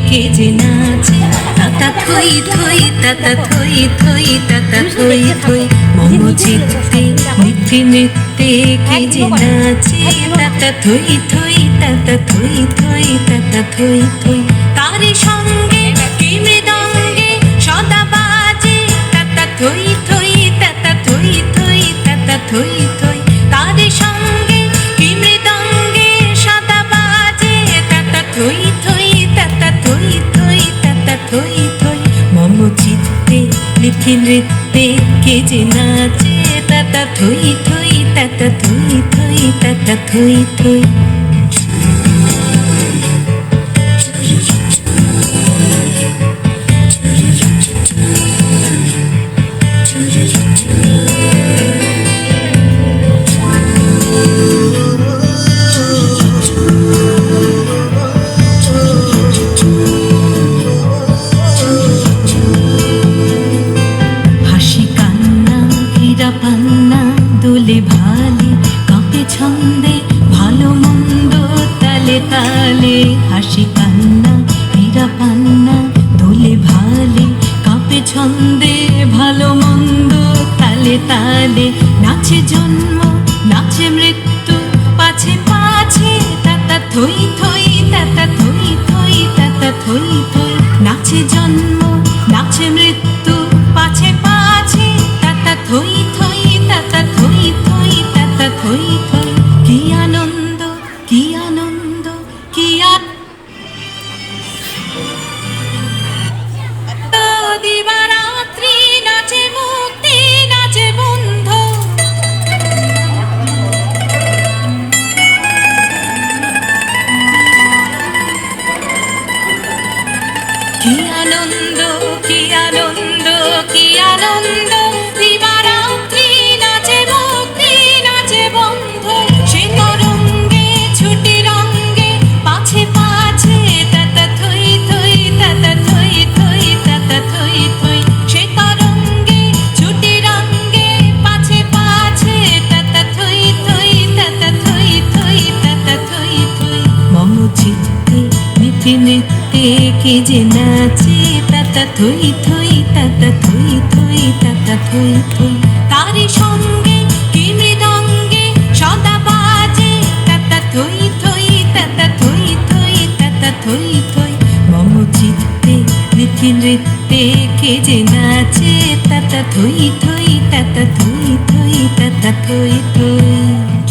কে যে নাচে তাতা থই থই তাতা থই থই তাতা থই থই মম চিত্তে নৃত্যে নৃত্যে কে যে নাচে তাতা থই থই তাতা থই থই তাতা থই থই তারি সঙ্গে কি মৃদঙ্গে সদা বাজে তাতা থই থই তাতা থই থই তাতা থই থই তারি সঙ্গে কি মৃদঙ্গে সদা বাজে তাতা থই থই তাতা থই থই তাতা থই থই মম চিত্তে নৃত্যে নৃত্যে কে যে নাচে তাতা থই থই তাতা থই থই তাতা থই থই দোলে ভালে কাঁপে ছন্দে ভালো মন্দ তালে তালে হাসি কান্না হীরা পান্না দোলে ভালে কাঁপে ছন্দে ভালো মন্দ তালে তালে নাচে জন্ম নাচে মৃত্যু পাছে পাছে তাতা থই থই তাতা থই থই তাতা থই থই নাচে জন্ম নাচে মৃত্যু পাছে পাছে তাতা থই থই তাতা থই থই তাতা থই থই কি আনন্দ কি আনন্দ কি দিবারাত্রি নাচে মুক্তি নাচে বন্ধু কি আনন্দ কি আনন্দ কি আনন্দ দিবারাত্রি নাচে মুক্তি নাচে বন্ধু সে তরঙ্গে ছুটি রঙ্গে পাছে পাছে তাতা থই থই তাতা থই থই তাতা থই থই সে তরঙ্গে ছুটি রঙ্গে পাছে পাছে তাতা থই থই তাতা থই থই তাতা থই থই মম চিত্তে নিত্যে নিত্যে কে যে নাচে তাতা থই থই তাতা থই থই তাতা থই থই তারি সঙ্গে কি মৃদঙ্গে সদা বাজে তাতা থই থই তাতা থই থই তাতা থই থই মম চিত্তে নৃত্যে নৃত্যে কে যে নাচে তাতা থই থই তাতা থই থই তাতা থই থই